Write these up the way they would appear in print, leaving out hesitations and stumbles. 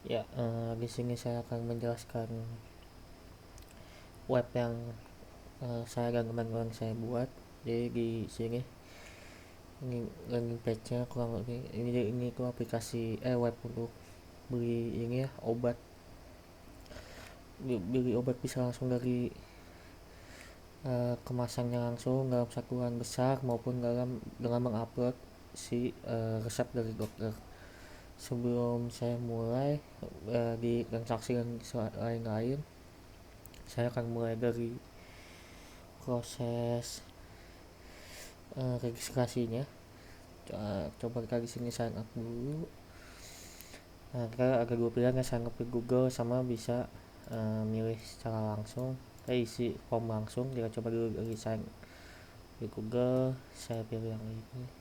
Ya, di sini saya akan menjelaskan web yang saya dan teman-teman saya buat. Jadi di sini ini landing page-nya kurang lebih ini tuh aplikasi web untuk beli ini ya obat. Beli obat bisa langsung dari kemasannya langsung dalam satuan besar maupun dalam dengan mengupload si resep dari dokter. Sebelum saya mulai di transaksi dan lain-lain, saya akan mulai dari proses registrasinya. Coba kita di sini sign up dulu. Nah, kita ada dua pilihan ya, sign up di Google sama bisa milih secara langsung. Kita isi form langsung. Kita coba dulu dari sign di Google. Saya pilih yang ini.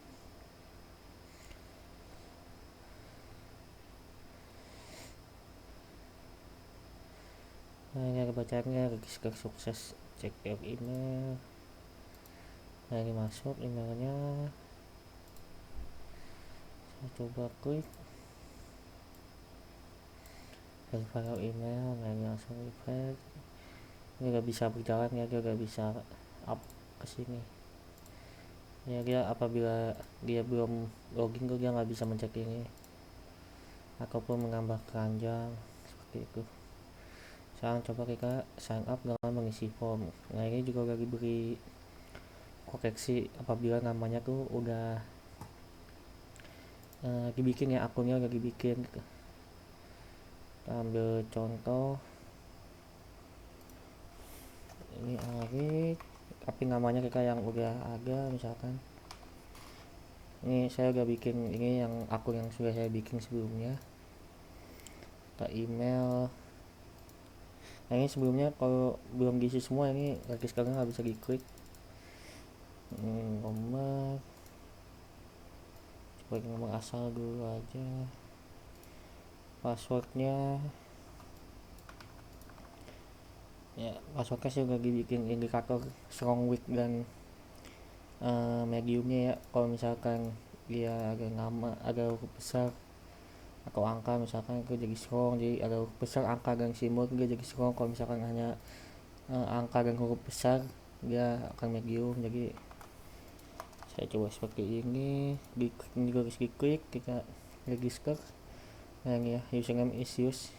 Nah, ini ada bacaannya, register sukses, cek your email. Nah, ini masuk emailnya. Saya coba klik verify your email. Nah, ini langsung refresh. Ini gak bisa berjalan ya, dia gak bisa up ke sini. Ya, dia apabila dia belum login tuh dia nggak bisa mencek ini ataupun menambah keranjang seperti itu. Sekarang coba kita sign up dengan mengisi form. Nah, ini juga udah diberi koreksi apabila namanya tuh udah dibikin ya, akunnya udah dibikin gitu. Kita ambil contoh ini Ari, tapi namanya kita yang udah ada misalkan. Ini saya udah bikin ini yang akun yang sudah saya bikin sebelumnya. Kita email. Nah, ini sebelumnya kalau belum diisi semua ini lagi sekarang nggak bisa diklik. Nomor, coba nomor asal dulu aja. Passwordnya, ya passwordnya sih udah dibikin indikator strong weak dan mediumnya ya. Kalau misalkan dia ada nama, ada huruf besar atau angka misalkan itu jadi strong, jadi ada huruf besar angka dan simbol dia jadi strong. Kalau misalkan hanya angka dan huruf besar dia akan medium. Jadi saya coba seperti ini, ini garis diklik, kita register. Nah, ini ya, username is use,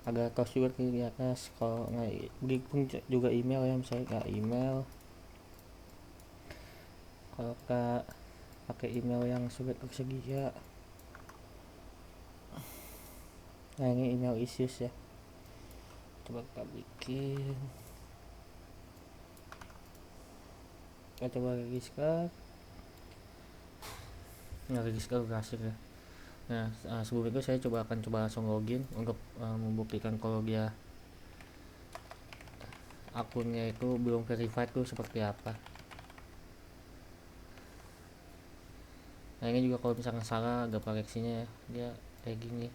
agak tahu juga di atas. Kalau nggak pun juga email ya, misalnya kayak email. Kalau kita pakai email yang sudah tersedia, nah ini email is use ya, coba kita bikin, kita coba register. Nah, register berhasil ya. Nah, sebelum itu saya akan coba langsung login untuk membuktikan kalau dia akunnya itu belum verified tuh seperti apa. Nah, ini juga kalau misalkan salah agak koreksinya ya, dia kayak gini,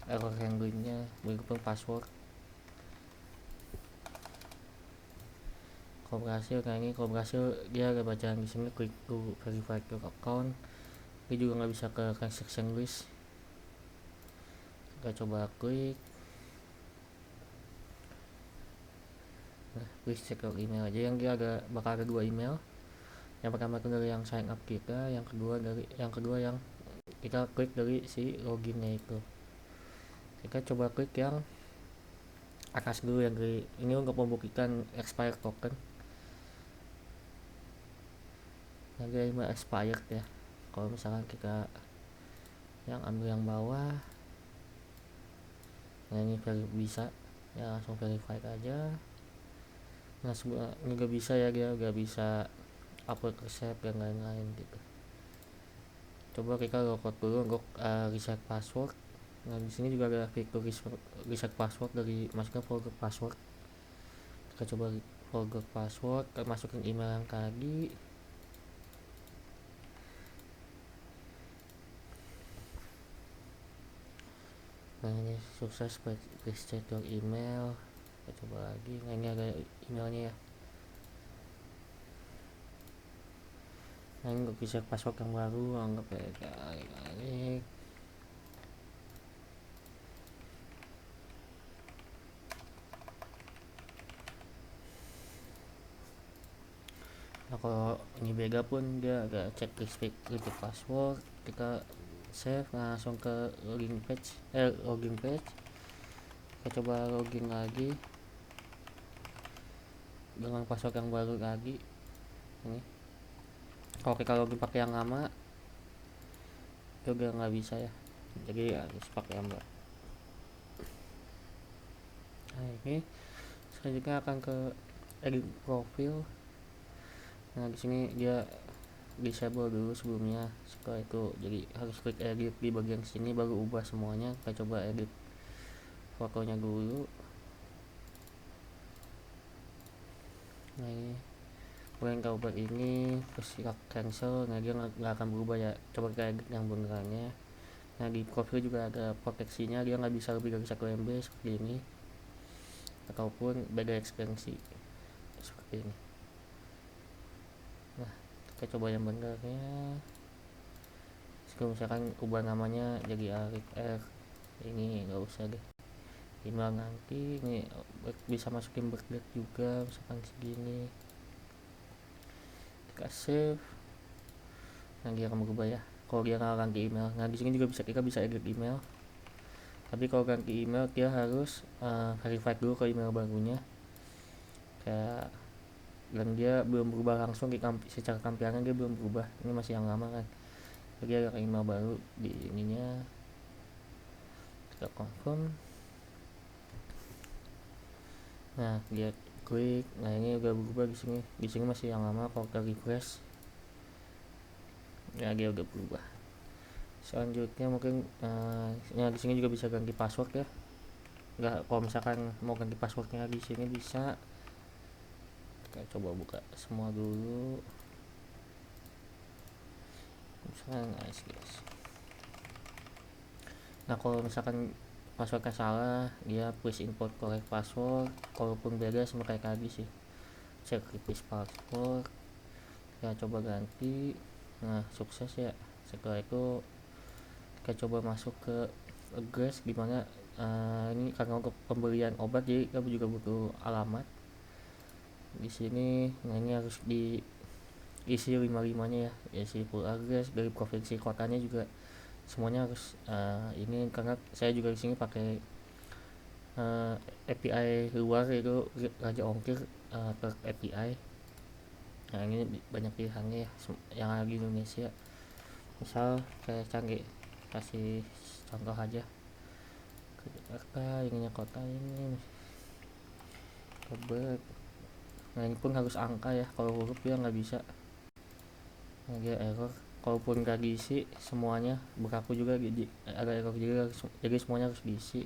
error handlingnya begitupun password. Kalau berhasil, nah ini kalau berhasil dia ada bacaan di sini, klik to verify your account. Dia juga nggak bisa ke transaction list. Kita coba klik. Nah, please check your email aja. Yang dia bakal ada dua email. Yang pertama itu dari yang sign up kita, yang kedua yang kita klik dari si loginnya itu. Kita coba klik yang atas dulu yang dari ini untuk membuktikan expire token. Nah, dia expired ya. Kalau misalkan kita yang ambil yang bawah, nah ini bisa ya, langsung verify aja. Nah, ini gak bisa ya, dia gak bisa upload resep dan lain-lain gitu. Coba kita logout dulu untuk reset password. Nah, di sini juga ada fitur reset password dari masukkan forgot password. Kita coba forgot password, kita masukin email yang tadi. Nah, ini sukses, please check your email. Kita coba lagi. Nah, ini ada emailnya ya. Nah, ini untuk reset password yang baru, anggap ya ini. kalau ini beda pun dia agak cek repeat password, kita save langsung ke login page. Kita coba login lagi dengan password yang baru lagi. Ini kalau kita login pakai yang lama juga nggak bisa ya, jadi harus pakai yang baru. Nah ini selanjutnya akan ke edit profil. Nah di sini dia disable dulu sebelumnya, setelah itu jadi harus klik edit di bagian sini baru ubah semuanya. Kita coba edit fotonya dulu. Nah ini kemudian kita ubah ini, terus kita cancel. Nah dia nggak akan berubah ya, coba kita edit yang benerannya. Nah di profil juga ada proteksinya, dia nggak bisa lebih dari 1 MB seperti ini, ataupun beda ekstensi seperti ini. Nah kita coba yang benernya. Kalau misalkan ubah namanya jadi Arif R, ini nggak usah deh, email nanti ini bisa masukin birthday juga misalkan segini, kita save. Nah dia akan berubah ya kalau dia nggak ganti email. Nah di sini juga kita bisa edit email, tapi kalau ganti email dia harus verify dulu ke email barunya kayak, dan dia belum berubah langsung secara tampilannya, dia belum berubah, ini masih yang lama kan. Jadi ada email baru di ininya, kita confirm. Nah dia klik, nah ini udah berubah. Di sini masih yang lama. Kalau kita refresh, ya dia udah berubah. Selanjutnya mungkin ya di sini juga bisa ganti password ya. Enggak, kalau misalkan mau ganti passwordnya di sini bisa. Kita coba buka semua dulu. Misalkan guys. Nah kalau misalkan passwordnya salah, dia please input correct password. Kalaupun beda sama kayak tadi sih, cek repeat password. Ya coba ganti. Nah sukses ya. Setelah itu kita coba masuk ke address, dimana ini karena untuk pembelian obat jadi kamu juga butuh alamat di sini. Nah ini harus diisi 5-5-nya ya, isi full address dari provinsi kotanya juga semuanya harus ini, karena saya juga di sini pakai API luar, itu Raja Ongkir per API. Nah ini banyak pilihannya ya yang ada di Indonesia. Misal saya canggih kasih contoh aja ke Jakarta, ininya kota ini Tebet. Nah ini pun harus angka ya, kalau huruf dia nggak bisa. Nah dia error kalaupun nggak diisi semuanya, berlaku juga ada error juga, jadi semuanya harus diisi.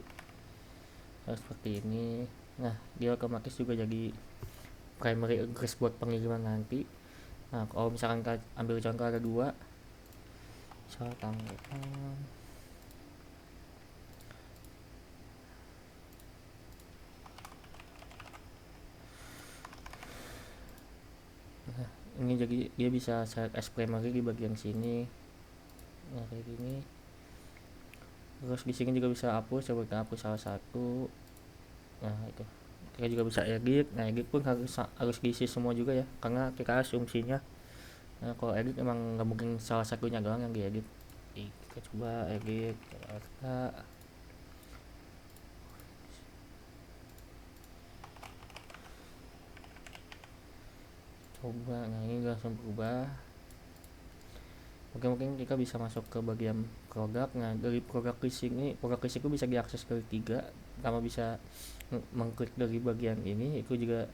Harus seperti ini. Nah dia otomatis juga jadi primary address buat pengiriman nanti. Nah kalau misalkan kita ambil contoh ada 2, misal tanggapan. Nah ini jadi dia bisa select as primary di bagian sini. Nah kayak gini. Terus di sini juga bisa hapus, coba kita hapus salah satu. Nah itu kita juga bisa edit. Nah edit pun harus diisi semua juga ya, karena kita asumsinya kalau edit emang nggak mungkin salah satunya doang yang diedit. Kita coba edit Jakarta. Coba, nah ini langsung berubah. Mungkin kita bisa masuk ke bagian produk. Nah dari produk listing ini, produk listing itu bisa diakses dari 3. Pertama bisa mengklik dari bagian ini, itu juga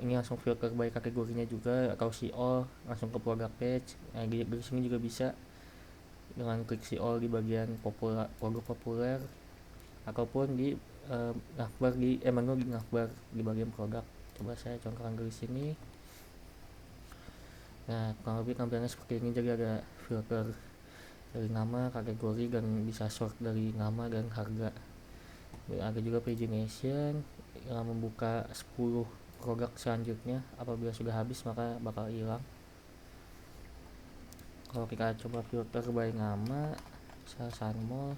ini langsung filter by kategorinya juga, atau see all langsung ke produk page. Nah dari sini juga bisa dengan klik see all di bagian produk populer, ataupun di navbar menu di navbar di bagian produk. Coba saya contohkan dari sini. Nah kurang lebih tampilannya seperti ini, jadi ada filter dari nama, kategori, dan bisa sort dari nama dan harga. Ada juga pagination yang membuka 10 produk selanjutnya, apabila sudah habis maka bakal hilang. Kalau kita coba filter by nama, misal Sunmall,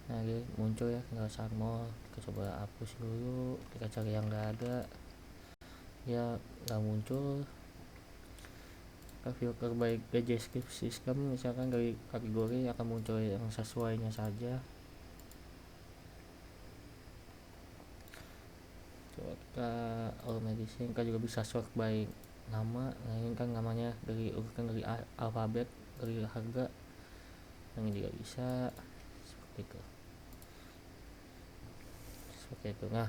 nah dia muncul ya, tinggal Sunmall. Kita coba hapus dulu, kita cari yang nggak ada. ya nggak muncul. Filter by digestive system, misalkan dari kategori akan muncul yang sesuainya saja. Coba kita all medicine, kita juga bisa sort by nama. Nah ini kan namanya dari urutan dari alfabet, dari harga. Yang ini juga bisa seperti itu. Nah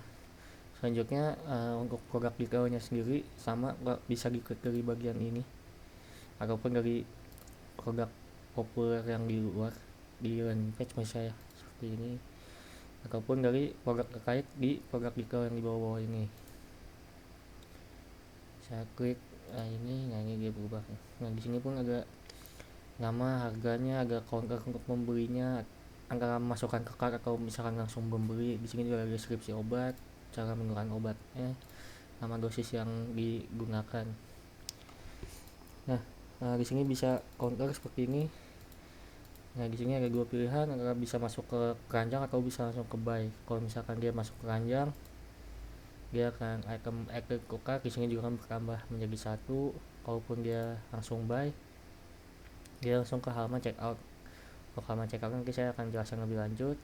selanjutnya untuk produk detailnya sendiri sama, nggak bisa diklik dari bagian ini ataupun dari produk populer yang di luar di landing page misalnya seperti ini, ataupun dari produk terkait di produk detail yang di bawah-bawah ini. Saya klik ini dia berubah. Nah di sini pun ada nama, harganya, ada counter untuk membelinya, antara masukkan ke cart atau misalkan langsung membeli. Di sini juga ada deskripsi obat, cara menggunakan obatnya, nama dosis yang digunakan. Nah, di sini bisa counter seperti ini. Nah di sini ada dua pilihan, antara bisa masuk ke keranjang atau bisa langsung ke buy. Kalau misalkan dia masuk ke keranjang, dia akan item add to cart di sini juga akan bertambah menjadi 1. Kalaupun dia langsung buy, dia langsung ke halaman checkout. Kalau halaman checkout nanti saya akan jelaskan lebih lanjut.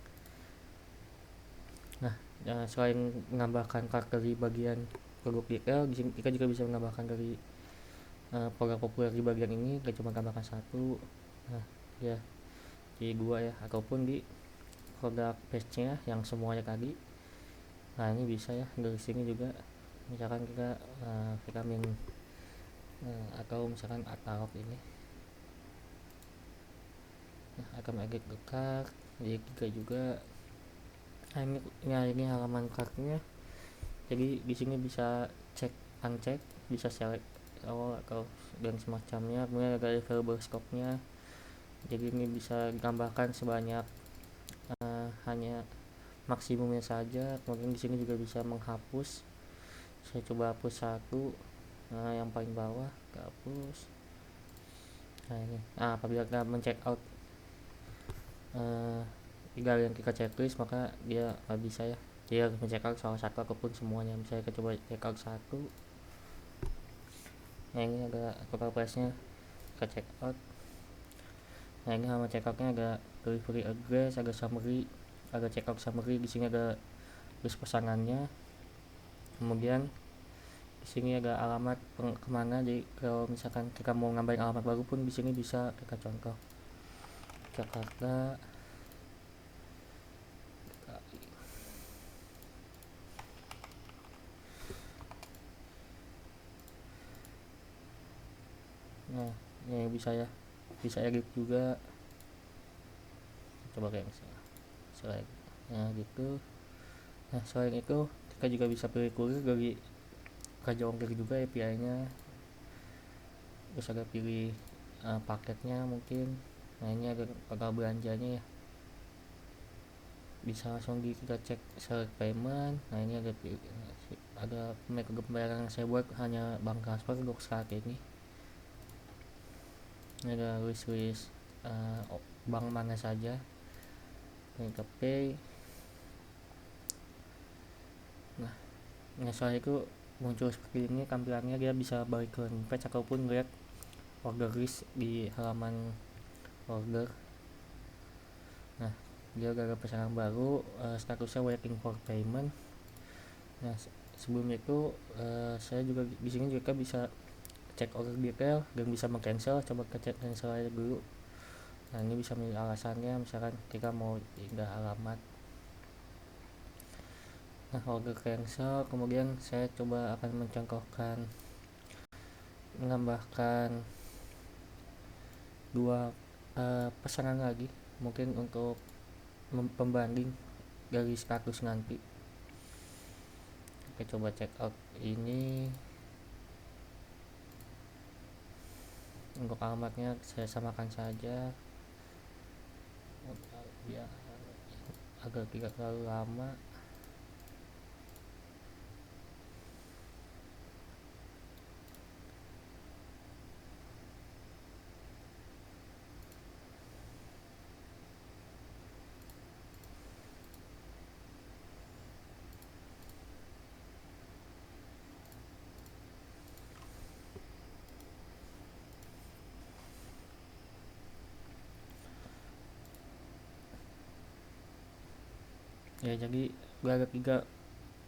Nah, selain menambahkan cart dari bagian produk detail, di sini kita juga bisa menambahkan dari produk populer di bagian ini. Kita cuma tambahkan 1. Nah, ya di 2 ya, ataupun di produk page-nya yang semuanya tadi. Nah ini bisa ya dari sini juga, misalkan kita vitamin atau misalkan atarok ini. Nah akan agak dekat jadi 3 juga. Nah ini halaman kartunya, jadi di sini bisa cek uncheck, bisa select awal atau dan semacamnya. Kemudian ada available scope-nya, jadi ini bisa ditambahkan sebanyak hanya maksimumnya saja. Kemudian di sini juga bisa menghapus. Saya coba hapus 1. Nah yang paling bawah kita hapus. Nah ini apabila kita men-check out tinggal yang kita checklist, maka dia nggak bisa ya, dia harus men-check out salah satu ataupun semuanya. Misalnya kita coba check out 1. Nah ini ada total price nya, kita check out. Nah ini halaman check outnya ada delivery address, ada summary, ada check out summary. Di sini ada list pesanannya, kemudian di sini ada alamat kemana. Jadi kalau misalkan kita mau ngambil alamat baru pun di sini bisa kita contoh Jakarta. Nah ini bisa ya, bisa edit juga. Coba kayak misalnya select, nah gitu. Nah selain itu kita juga bisa pilih kurir dari Raja Ongkir juga API nya. Terus ada pilih paketnya mungkin. Nah ini ada total belanjanya ya, bisa langsung kita cek select payment. Nah ini ada metode pembayaran yang saya buat hanya bank transfer untuk saat ini. Ini ada list bank mana saja. Ini ke pay. Nah setelah itu muncul seperti ini tampilannya. Dia bisa balik ke page ataupun lihat order list di halaman order. Nah dia ada pesanan baru, statusnya waiting for payment. Nah sebelum itu saya juga di sini juga bisa cek order detail dan bisa meng-cancel. Coba kita cek cancel aja dulu. Nah ini bisa milih alasannya, misalkan kita mau pindah alamat. Nah order cancel, kemudian saya coba akan mencontohkan menambahkan 2 pesanan lagi, mungkin untuk pembanding dari status nanti. Oke, coba check out ini. Untuk alamatnya saya samakan saja ya, agar tidak terlalu lama. Ya jadi gue ada 3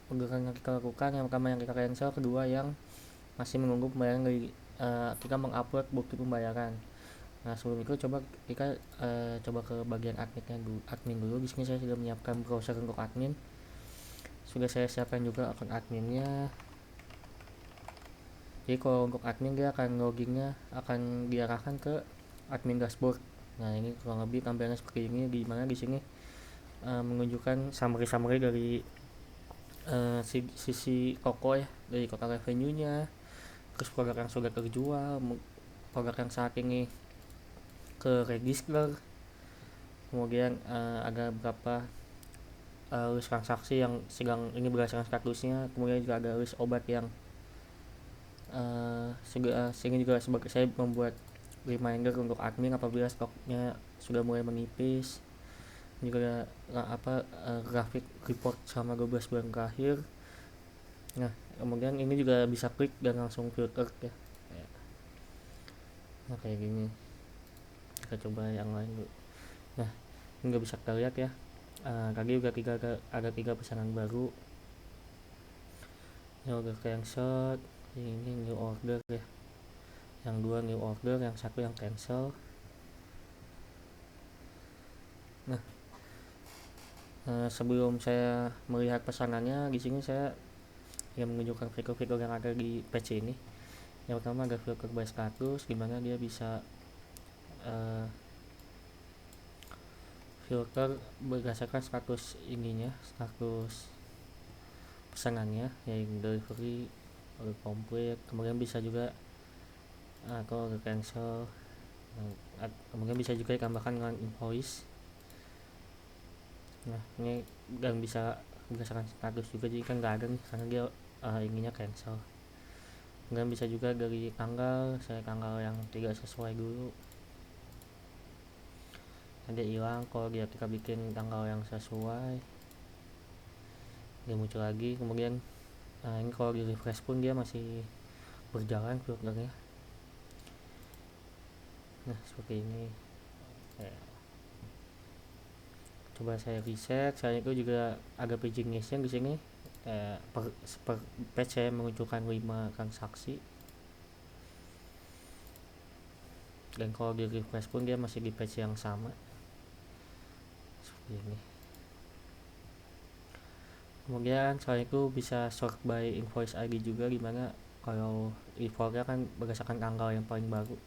pergerakan yang kita lakukan. Yang pertama yang kita cancel, kedua yang masih menunggu pembayaran dari kita mengupload bukti pembayaran. Nah sebelum itu coba kita coba ke bagian admin dulu. Di sini saya sudah menyiapkan browser untuk admin, sudah saya siapkan juga akun adminnya. Jadi kalau untuk admin dia akan loginnya akan diarahkan ke admin dashboard. Nah ini kurang lebih tampilannya seperti ini, di mana di sini menunjukkan summary dari sisi toko ya, dari total revenue-nya, terus produk yang sudah terjual, produk yang saat ini ke register, kemudian ada berapa list transaksi yang sedang ini berdasarkan statusnya, kemudian juga ada list obat yang sehingga juga sebagai saya membuat reminder untuk admin apabila stoknya sudah mulai menipis, juga grafik report selama 12 bulan terakhir. Nah kemudian ini juga bisa klik dan langsung filter ya. Nah kayak gini, kita coba yang lain dulu. Nah ini nggak bisa kita lihat ya, tadi udah ada 3 pesanan baru. Ini order cancel, ini new order ya, yang 2 new order, yang 1 yang cancel. Nah sebelum saya melihat pesanannya, di sini saya yang menunjukkan fitur-fitur yang ada di PC ini. Yang pertama ada filter by status, dimana dia bisa filter berdasarkan status ininya, status pesanannya, yaitu delivery, order complete. Kemudian bisa juga atau order cancel, kemudian bisa juga ditambahkan dengan invoice. Nah ini dan bisa berdasarkan status juga, jadi kan nggak ada nih karena dia ininya cancel. Kemudian bisa juga dari tanggal, saya tanggal yang tidak sesuai dulu, nanti hilang. Kalau dia kita bikin tanggal yang sesuai, dia muncul lagi. Kemudian ini kalau di refresh pun dia masih berjalan filternya. Nah seperti ini ya. Coba saya reset. Saya itu juga ada pagingness di sini. Per page saya menunjukkan 5 transaksi, dan kalau di refresh pun dia masih di page yang sama seperti ini. Kemudian selain itu bisa sort by invoice ID juga, dimana kalau importnya kan berdasarkan tanggal yang paling baru.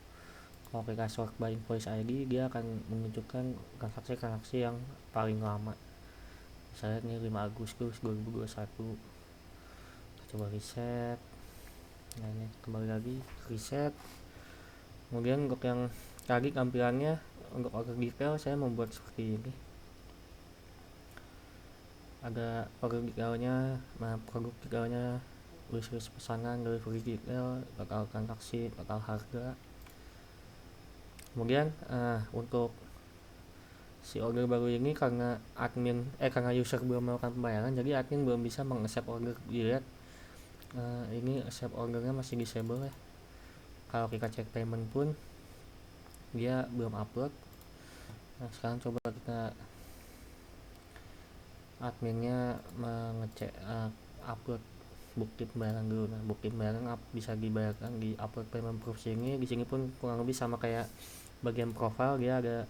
Kalau kita sort by invoice ID, dia akan menunjukkan transaksi-transaksi yang paling lama. Misalnya ini 5 Agustus 2021. Kita coba reset. Nah ini kembali lagi reset. Kemudian untuk yang tadi tampilannya, untuk order detail saya membuat seperti ini. Ada order detailnya, produk detailnya, list pesanan, delivery detail, total transaksi, total harga. Kemudian untuk si order baru ini karena user belum melakukan pembayaran, jadi admin belum bisa meng-accept order. Dilihat ini accept ordernya masih disable ya. Kalau kita cek payment pun dia belum upload. Nah sekarang coba kita adminnya mengecek upload bukti pembayaran dulu. Nah bukti pembayaran bisa dibayarkan di upload payment proof sini. Di sini pun kurang lebih sama kayak bagian profile, dia ada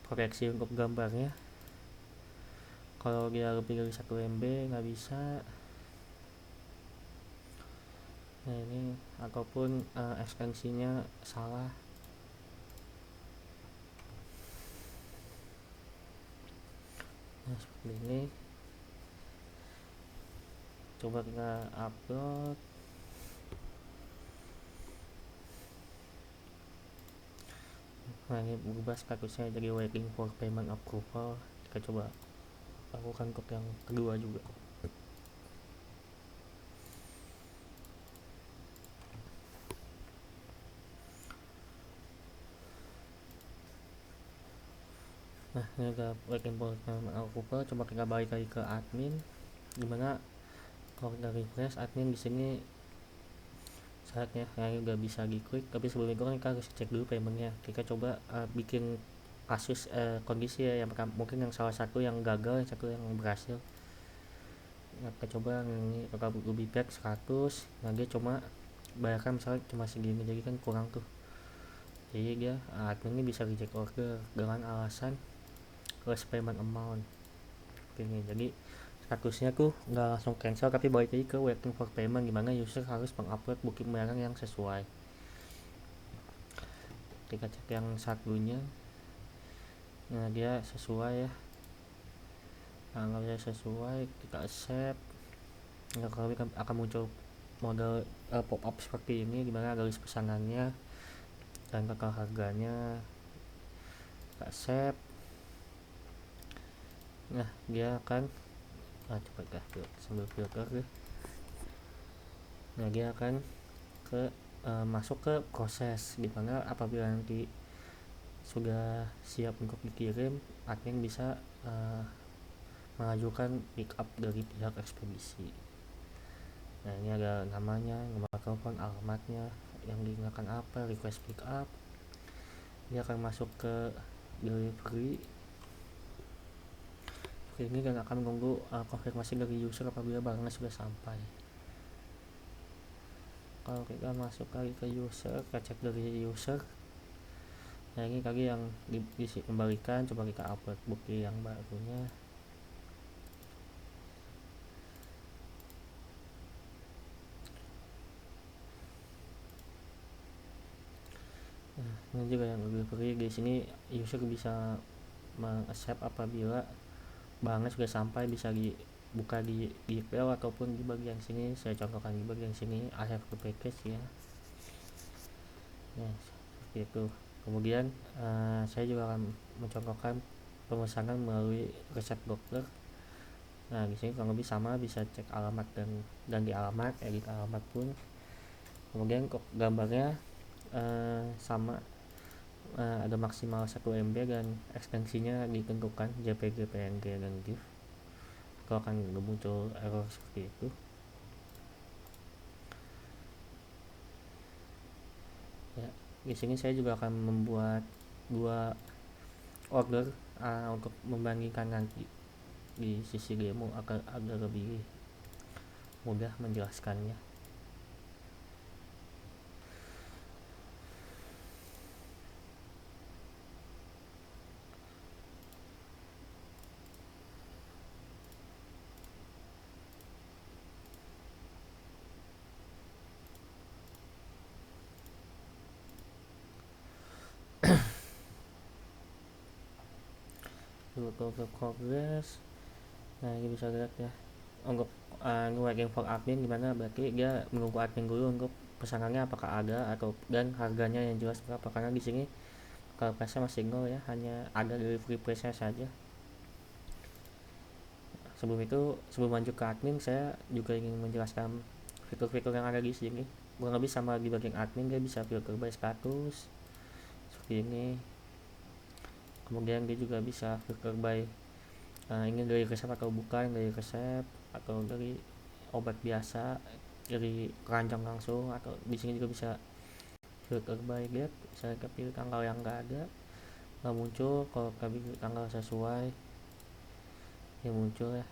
proteksi untuk gambarnya. Kalau dia lebih dari 1 MB nggak bisa. Nah ini ataupun ekstensinya salah. Nah seperti ini. Coba kita upload. Nah ini berubah statusnya jadi waiting for payment approval. Kita coba lakukan untuk yang kedua juga. Nah ini udah waiting for payment approval. Coba kita balik lagi ke admin, dimana kalau kita refresh admin di sini saatnya yang udah bisa diklik. Tapi sebelum itu kan kita harus cek dulu paymentnya. Kita coba bikin kasus kondisi ya, yang mungkin yang salah satu yang gagal, yang satu yang berhasil. Nah, kita coba ini bakal lebih baik 100. Nah, dia cuma bayarkan misalnya cuma segini, jadi kan kurang tuh. Jadi dia admin ini bisa reject order dengan alasan less payment amount ini. Jadi statusnya tuh nggak langsung cancel tapi balik lagi ke waiting for payment, gimana user harus mengupload booking barang yang sesuai. Kita cek yang satunya, nah dia sesuai ya. Nah, kalau dia sesuai kita accept. Nah, kalau akan muncul model pop up seperti ini, dimana ada list pesanannya dan total harganya. Kita accept. Nah, dia akan coba kita sambil filter deh. Nah, dia akan masuk ke proses, dimana apabila nanti sudah siap untuk dikirim, admin bisa mengajukan pick up dari pihak ekspedisi. Nah, ini ada namanya, nomor telepon, alamatnya, yang digunakan apa, request pick up. Dia akan masuk ke delivery. Ini kan akan menunggu konfirmasi dari user apabila barangnya sudah sampai. Kalau kita masuk lagi ke user, kita cek dari user. Nah, ini tadi yang dikembalikan, coba kita upload bukti yang barunya. Nah, ini juga yang delivery. Di sini user bisa meng-accept apabila barangnya sudah sampai, bisa dibuka di file ataupun di bagian sini. Saya contohkan di bagian sini, I have the package ya. Nah, seperti itu. Kemudian saya juga akan mencontohkan pemesanan melalui resep dokter. Nah, di sini kurang lebih sama, bisa cek alamat dan di alamat, edit alamat pun. Kemudian gambarnya sama, ada maksimal 1 MB dan ekstensinya ditentukan JPG, PNG, dan GIF. Kalau akan muncul error seperti itu. Ya, di sini saya juga akan membuat 2 order untuk membandingkan nanti di sisi demo agar lebih mudah menjelaskannya. Untuk progress, nah ini bisa lihat ya, untuk waiting for admin gimana, berarti dia menunggu admin dulu untuk pesanannya apakah ada atau dan harganya yang jelas berapa, karena di sini kalau price masih nol ya, hanya ada delivery price saja. Sebelum itu, sebelum lanjut ke admin, saya juga ingin menjelaskan fitur-fitur yang ada di sini. Kurang lebih sama di bagian admin, dia bisa filter by status seperti ini. Kemudian dia juga bisa filter by ini dari resep atau bukan dari resep, atau dari obat biasa, dari keranjang langsung, atau di sini juga bisa filter by date. Misalnya kita pilih tanggal yang enggak ada, nggak muncul. Kalau kita pilih tanggal sesuai, ya muncul ya.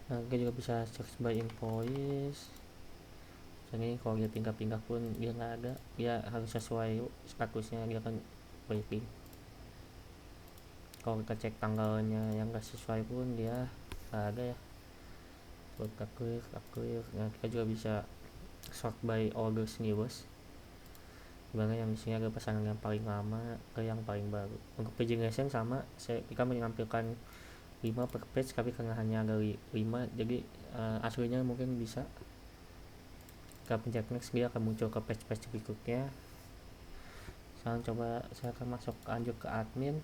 Nah, kita juga bisa search by invoice. Jadi kalau dia pindah-pindah pun dia nggak ada, dia harus sesuai statusnya, dia akan waiting. Kalau kita cek tanggalnya yang nggak sesuai pun dia nggak ada ya. Buat clear. Nah, kita juga bisa sort by orders newest, dimana yang di sini ada pesanan yang paling lama ke yang paling baru. Untuk page generation sama, kita menampilkan 5 per page, tapi karena hanya ada 5, jadi aslinya mungkin bisa kita pencet next, dia akan muncul ke page-page berikutnya. Sekarang coba saya akan lanjut ke admin.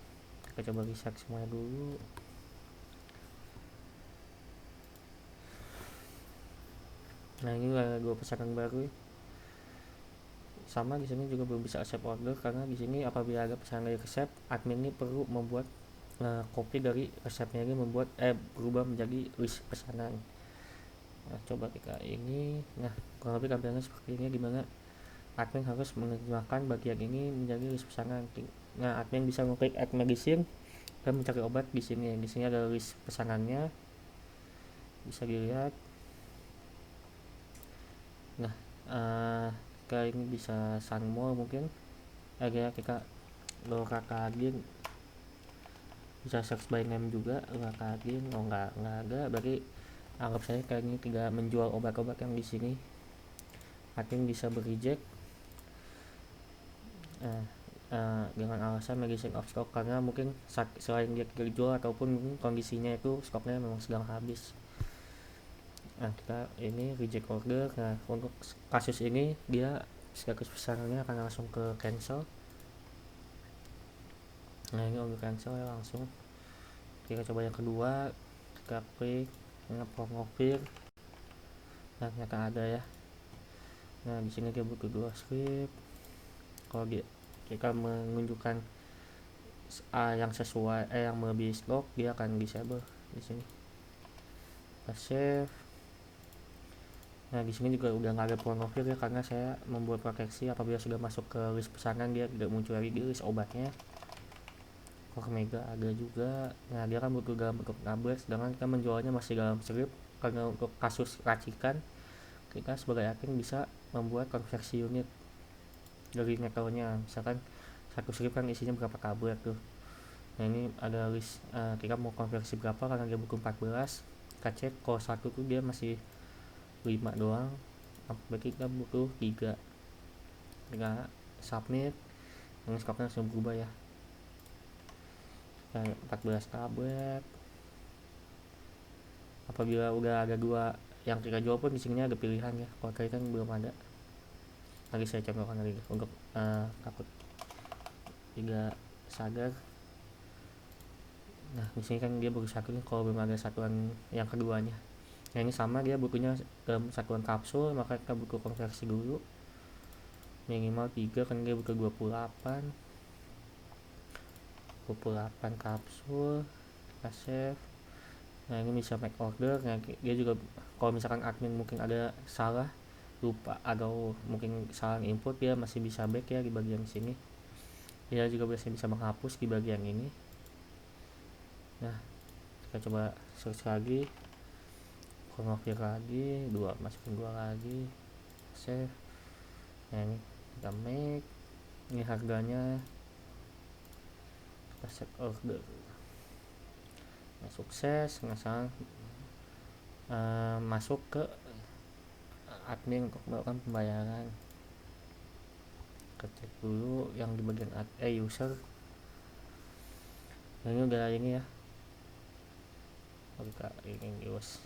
Kita coba reset semuanya dulu. Nah, ini ada 2 pesanan baru. Sama di sini juga belum bisa accept order, karena di sini apabila ada pesanan dari resep, admin ini perlu membuat copy dari resepnya ini, berubah menjadi list pesanan. Nah, coba kita ini. Nah, kurang lebih tampilannya seperti ini, dimana admin harus menerjemahkan bagian ini menjadi list pesanan. Nah, admin bisa ngeklik add medicine dan mencari obat di sini. Di sini ada list pesanannya, bisa dilihat. Nah, kali ini bisa Sunmore mungkin. Kita Loratadine, bisa search by name juga Loratadine. Oh, nggak ada, berarti anggap saya kali ini tidak menjual obat-obat yang di sini. Admin bisa bereject dengan alasan medicine of stock, karena mungkin selain dia tidak dijual ataupun mungkin kondisinya itu stoknya memang sedang habis. Nah, kita ini reject order. Nah, untuk kasus ini dia status pesanannya akan langsung ke cancel. Nah, ini order cancel ya langsung. Kita coba yang kedua, kita klik ngepromofir. Nah, ternyata ada ya. Nah, di sini dia butuh 2 script. Kalau kita menunjukkan yang sesuai yang melebihi stok, dia akan disable di sini. Kita save. Nah, di sini juga udah nggak ada pornofil ya, karena saya membuat proteksi apabila sudah masuk ke list pesanan dia tidak muncul lagi di list obatnya. Mega ada juga. Nah, dia kan butuh dalam bentuk tablet, sedangkan kita menjualnya masih dalam script. Karena untuk kasus racikan, kita sebagai admin bisa membuat konversi unit dari metalnya. Misalkan satu script kan isinya berapa tablet tuh. Nah, ini ada list kita mau konversi berapa, karena dia butuh 14. Kita cek kalau satu tuh dia masih 5 doang, berarti kita butuh 3. Kita submit, yang skopnya langsung berubah ya. 14 tablet. Apabila udah ada 2 yang kita jual pun di sini ada pilihan ya. Kalau tadi kan belum ada. Lagi saya contohkan lagi untuk takut tidak sadar. Nah, di sini kan dia baru satu nih, kalau belum ada satuan yang keduanya. Nah, ini sama, dia butuhnya satuan kapsul, maka kita butuh konversi dulu minimal 3, kan dia butuh 28 kapsul. Kita save. Nah, ini bisa make order. Nah, dia juga kalau misalkan admin mungkin ada salah, lupa atau mungkin salah input, dia masih bisa back ya di bagian sini. Dia juga biasanya bisa menghapus di bagian ini. Nah, kita coba search lagi, konfir lagi, masukin 2 lagi, save. Nah, ini kita make, ini harganya, kita set order. Nah, sukses. Misalnya masuk ke admin untuk melakukan pembayaran. Kita cek dulu yang di bagian user. Nah, ini udah ini ya, kita ini use.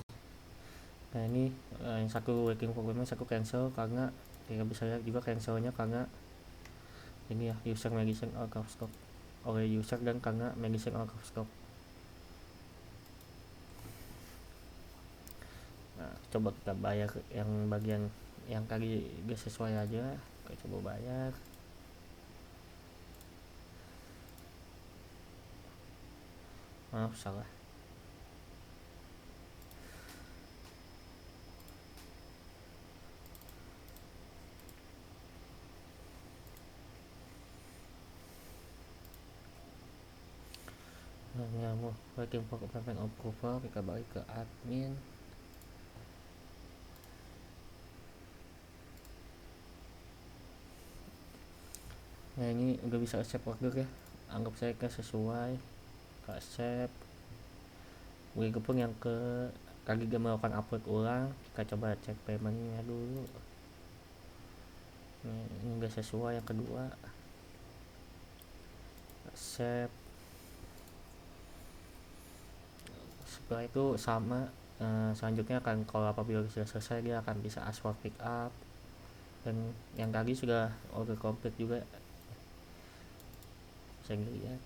Nah, ini yang satu working programnya, satu cancel, karena kita bisa lihat juga cancelnya karena ini ya, user medicine out of stock oleh user dan karena medicine out of stock. Nah, coba kita bayar yang bagian yang tadi gak sesuai aja. Kita coba bayar. Maaf, salah. Nah, mau waiting for payment approval, kita balik ke admin. Nah, ini udah bisa accept order ya, anggap saya ke sesuai, ke accept. Begitupun yang ke tadi dia melakukan upload ulang, kita coba cek paymentnya dulu. Ini udah sesuai yang kedua, accept. Setelah itu sama, selanjutnya akan, kalau apabila sudah selesai, dia akan bisa ask for pick up. Dan yang tadi sudah order complete juga, bisa dilihat.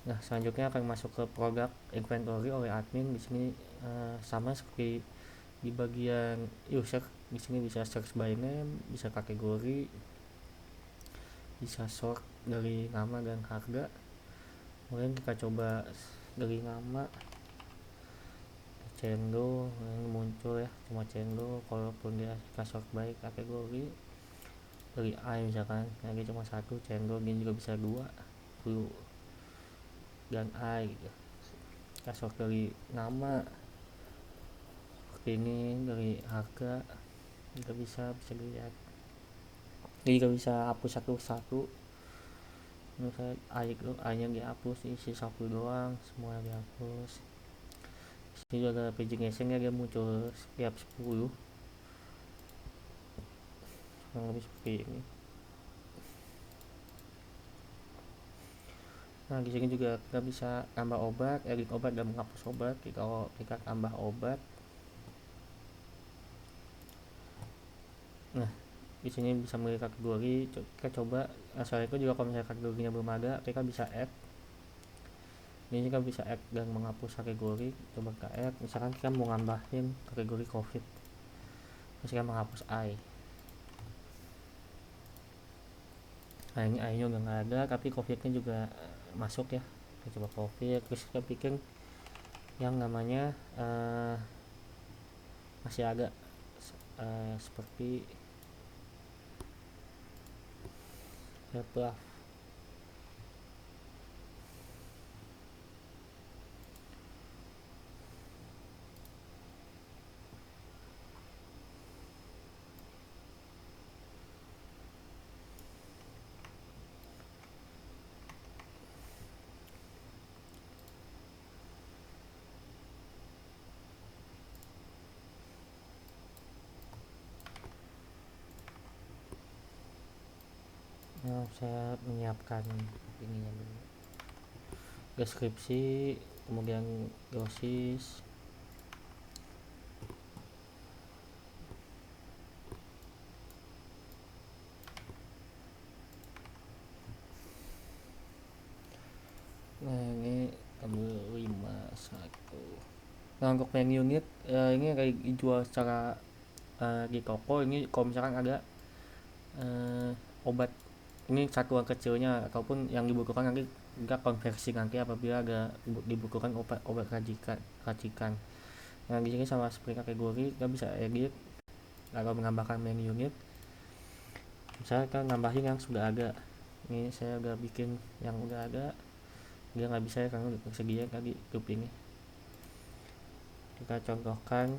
Nah, selanjutnya akan masuk ke product inventory oleh admin. Di sini sama seperti di bagian user. Di sini bisa search by name, bisa kategori, bisa sort dari nama dan harga. Kemudian kita coba dari nama, cendol, ini muncul ya, cuma cendol. Kalaupun dia kita sort by kategori, dari I misalkan, nah dia cuma 1 cendol, dia juga bisa 2. 10 dan I gitu. Kasih dari nama ini, dari harga juga bisa dilihat. Jadi juga bisa hapus satu-satu. Misalnya I nya dihapus, isi 1 doang, semuanya dihapus. Ini juga ada pagination-nya, dia muncul setiap 10, kurang lebih seperti ini. Nah di sini juga kita bisa tambah obat, edit obat dan menghapus obat. Kalau kita tambah obat, nah di sini bisa memilih kategori. Kita coba, soalnya itu juga kalau misalnya kategorinya belum ada, kita bisa add. Ini kita bisa add dan menghapus kategori. Coba kita add, misalkan kita mau nambahin kategori COVID, terus kita menghapus I. Nah ini I-nya udah nggak ada, tapi COVID-nya juga masuk ya. Kita coba COVID, terus kita bikin yang namanya masih agak seperti paragraph. Nah, saya menyiapkan ininya dulu, deskripsi, kemudian dosis. Nah ini ambil 51. Nah untuk main unit ini kayak dijual secara di toko. Ini kalau misalkan ada obat, ini satuan kecilnya ataupun yang dibutuhkan nanti kita konversi nanti apabila ada dibutuhkan obat racikan. Nah di sini sama seperti kategori, kita bisa edit kalau menambahkan main unit. Misalnya kita nambahin yang sudah ada. Ini saya udah bikin yang udah ada, dia nggak bisa ya karena udah tersedia tadi grup ini. Kita contohkan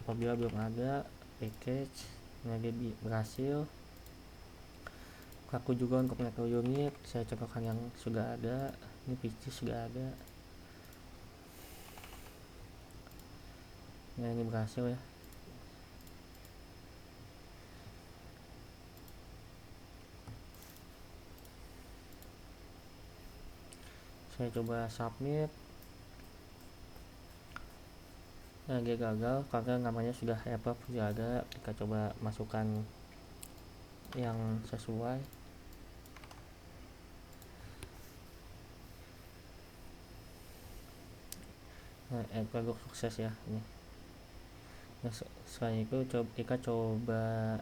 apabila belum ada package. Nah dia berhasil. Aku juga untuk metode unit saya contohkan yang sudah ada. Ini PC sudah ada. Nah ini berhasil ya. Saya coba submit. Nah dia gagal karena namanya sudah sudah ada. Kita coba masukkan yang sesuai. Nah approve sukses ya ini. Nah selain itu kita coba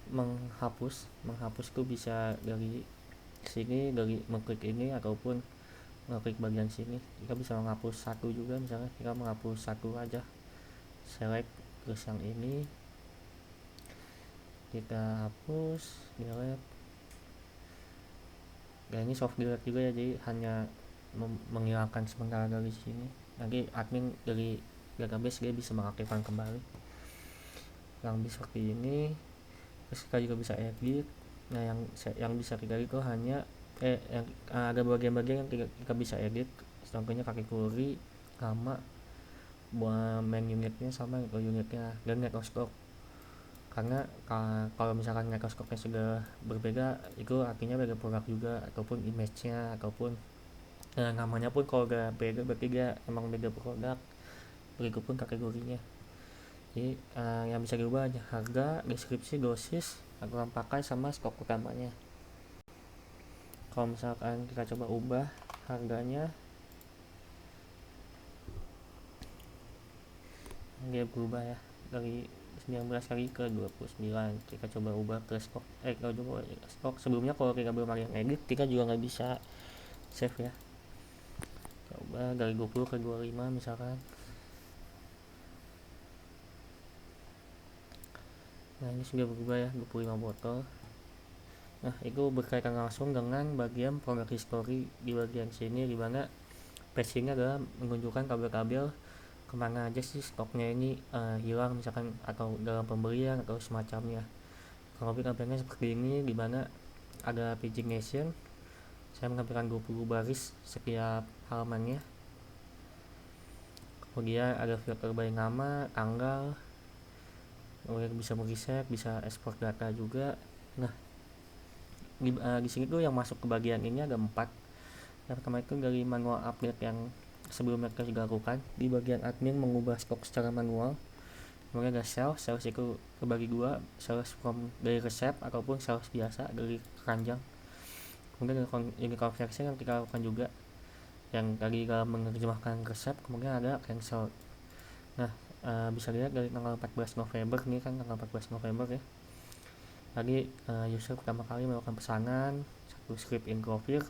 menghapus tuh bisa dari sini, dari mengklik ini ataupun ngeklik bagian sini. Kita bisa menghapus satu juga, misalnya kita menghapus satu aja, select terus yang ini kita hapus, delete. Dan ini soft delete juga ya, jadi hanya menghilangkan sementara dari sini. Nanti admin dari database dia bisa mengaktifkan kembali yang bisa seperti ini. Terus kita juga bisa edit. Nah yang bisa kita edit itu hanya yang ada bagian-bagian yang kita bisa edit, contohnya kategori, nama, main unitnya sama unitnya, dan network. Karena kalau misalkan networknya sudah berbeda, itu artinya beda produk juga, ataupun image-nya, ataupun namanya pun kalau udah beda berarti dia emang beda produk, begitu pun kategorinya. Jadi yang bisa diubah aja harga, deskripsi, dosis, aturan pakai, sama stok utamanya. Kalau misalkan kita coba ubah harganya, dia berubah ya dari 19 kali ke 29. Kita coba ubah ke stok kalau coba stok sebelumnya, kalau kita belum ada yang edit kita juga nggak bisa save ya. Coba dari 20 ke 25 misalkan. Nah ini sudah berubah ya, 25 botol. Nah, itu berkaitan langsung dengan bagian product history di bagian sini, di mana patchingnya adalah menunjukkan kabel-kabel kemana aja sih stoknya ini hilang misalkan, atau dalam pembelian atau semacamnya. Kalau kabelnya seperti ini, di mana ada pagination, saya menampilkan 20 baris setiap halamannya. Kemudian ada filter by nama, tanggal, kemudian bisa mereset, bisa ekspor data juga. Nah, di sini tuh yang masuk ke bagian ini ada 4. Yang pertama itu dari manual update yang sebelumnya kita juga lakukan. Di bagian admin mengubah stok secara manual. Kemudian ada sales itu kebagi 2, sales from dari resep ataupun sales biasa dari keranjang. Kemudian ada ini conversion yang kita lakukan juga, yang tadi dalam menerjemahkan resep. Kemudian ada cancel. Nah, bisa lihat dari tanggal 14 November, ini kan tanggal 14 November ya. Tadi user pertama kali melakukan pesanan satu script in Clover.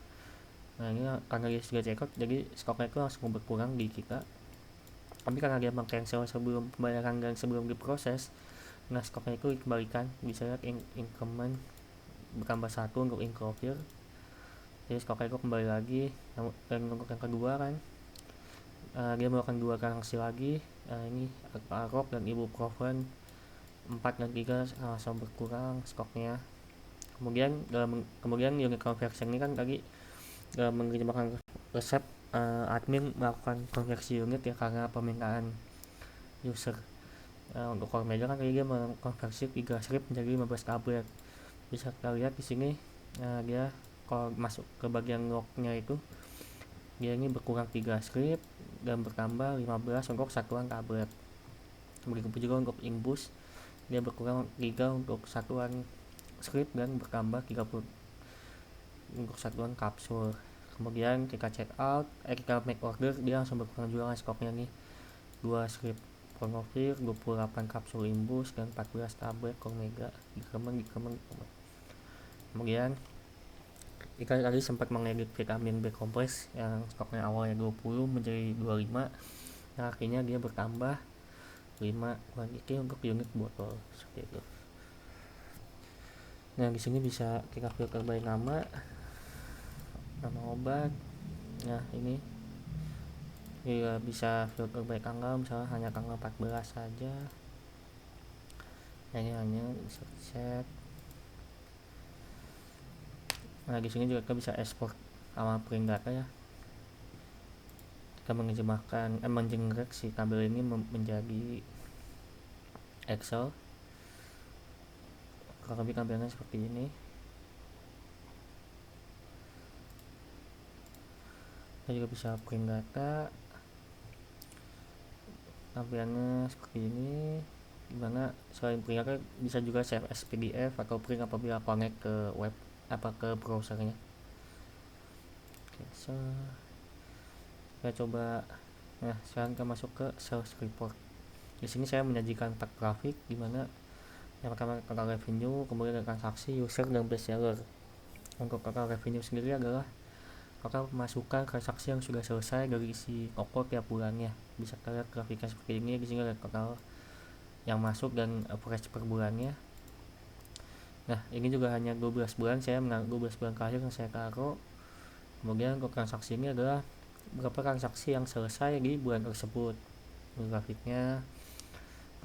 Nah, ini karena dia sudah check out, jadi stoknya itu langsung berkurang di kita. Tapi karena dia meng-cancel sebelum pembayaran dan sebelum diproses, nah stoknya itu dikembalikan. Bisa lihat increment bertambah 1 untuk in Clover. Jadi stoknya itu kembali lagi. Dan untuk yang kedua kan, dia melakukan 2 transaksi lagi. Ini Arok dan Ibuprofen 4 dan 3 langsung berkurang stoknya. Kemudian unit conversion ini kan tadi menerjemahkan resep, admin melakukan konversi unit ya karena permintaan user. Untuk core media kan tadi dia mengkonversi 3 script menjadi 15 tablet. Bisa kita lihat di sini, dia kalau masuk ke bagian lognya itu, dia ini berkurang 3 script dan bertambah 15 untuk satuan tablet. Begitu juga untuk inbus, dia berkurang 3 untuk satuan script dan bertambah 30 untuk satuan kapsul. Kemudian kita check out, kita make order, dia langsung berkurang juga stoknya nih, 2 script Pronovir, 28 kapsul imbus dan 14 tablet Cormega dikemeng. Kemudian kita tadi sempat mengedit vitamin B kompleks yang stoknya awalnya 20 menjadi 25. Nah, akhirnya dia bertambah 5 kuantiti untuk unit botol seperti itu. Nah, di sini bisa kita filter by nama obat. Nah, ini juga bisa filter by tanggal, misalnya hanya tanggal 14 saja. Nah, ini hanya bisa set. Nah, di sini juga kita bisa export sama print data ya. Kita mengenerate si tabel ini menjadi Excel. Kalau lebih tampilannya seperti ini. Kita juga bisa print data, tampilannya seperti ini, dimana selain print data bisa juga save as PDF atau print apabila connect ke web ke browsernya. Oke, so kita coba. Nah, sekarang kita masuk ke sales report. Di sini saya menyajikan 4 grafik, dimana yang pertama total revenue, kemudian transaksi, user, dan best seller. Untuk total revenue sendiri adalah total pemasukan transaksi yang sudah selesai dari isi toko tiap bulannya. Bisa kita lihat grafiknya seperti ini. Di sini ada total yang masuk dan average per bulannya. Nah, ini juga hanya 12 bulan, saya menaruh 12 bulan terakhir yang saya taruh. Kemudian untuk transaksi ini adalah berapa transaksi yang selesai di bulan tersebut, grafiknya.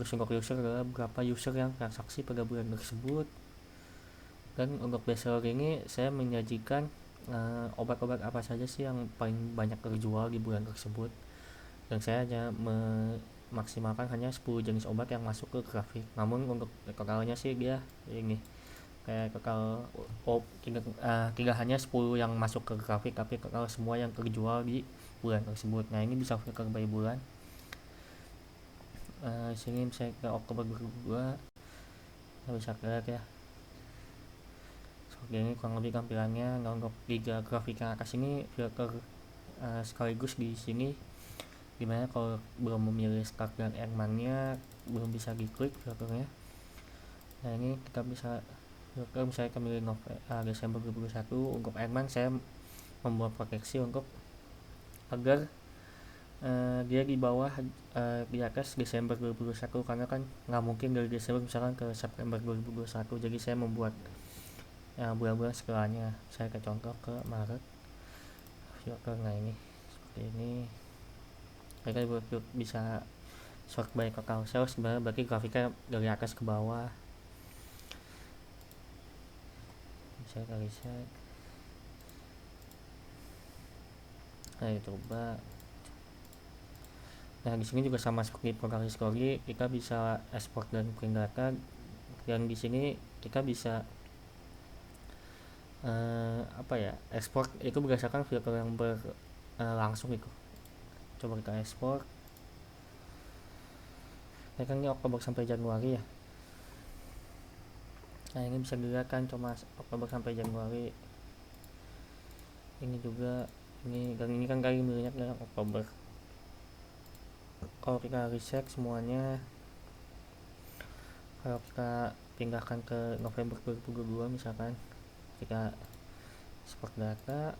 Terus untuk user adalah berapa user yang transaksi pada bulan tersebut. Dan untuk best seller ini saya menyajikan obat-obat apa saja sih yang paling banyak terjual di bulan tersebut, dan saya hanya memaksimalkan hanya 10 jenis obat yang masuk ke grafik. Namun untuk totalnya sih dia ini kayak total tidak hanya 10 yang masuk ke grafik, tapi total semua yang terjual di bulan tersebut. Nah, ini bisa filter by bulan. Sini misalnya ke Oktober 2022, kita bisa lihat ya seperti ini kurang lebih tampilannya. Nah, untuk 3 grafik yang atas ini filter sekaligus di sini, dimana kalau belum memilih start dan endman-nya belum bisa diklik filternya. Nah, ini kita bisa filter misalnya kita pilih Desember 2021. Untuk endman saya membuat proteksi untuk agar dia di bawah di atas Desember 2021, karena kan nggak mungkin dari Desember misalkan ke September 2021. Jadi saya membuat bulan-bulan setelahnya. Saya ke contoh ke Maret, nah ini seperti ini. Mereka bisa sort by kakao sales, sebenarnya berarti grafiknya dari atas ke bawah. Bisa ke reset. Nah coba. Nah di sini juga sama seperti program history, kita bisa export dan print data. Dan di sini kita bisa ekspor itu berdasarkan filter yang langsung itu. Coba kita ekspor. Ini kan ini Oktober sampai Januari ya. Nah ini bisa dilihat kan cuma Oktober sampai Januari. Ini juga ini kan kali minyak dalam Oktober. Kalau kita reset semuanya, kalau kita pindahkan ke November 2022 misalkan, kita export data.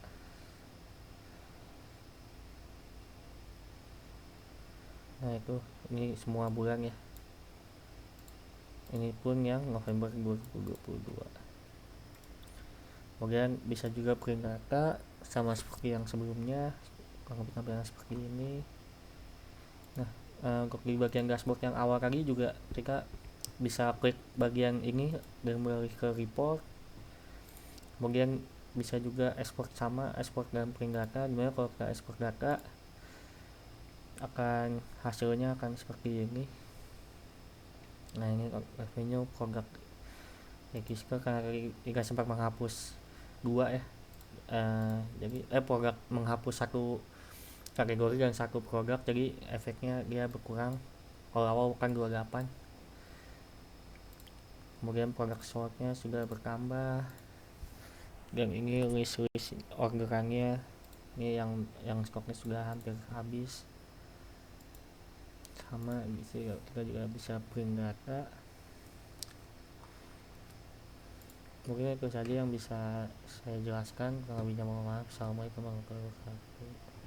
Nah itu ini semua bulan ya. Ini pun yang November 2022. Kemudian bisa juga print data sama seperti yang sebelumnya, kalau tampilan seperti ini. Nah untuk di bagian dashboard yang awal tadi juga kita bisa klik bagian ini dan mulai ke report. Kemudian bisa juga export dan print data, dimana kalau kita export data akan hasilnya akan seperti ini. Nah ini revenue produk register, karena kita sempat menghapus dua ya, jadi produk menghapus satu kategori dan satu produk, jadi efeknya dia berkurang. Kalau awal kan 28, kemudian produk shortnya sudah bertambah. Dan ini list orderannya, ini yang stoknya sudah hampir habis. Sama bisa kita juga bisa print data. Mungkin itu saja yang bisa saya jelaskan. Kalau lebihnya mohon maaf. Assalamualaikum warahmatullahi wabarakatuh.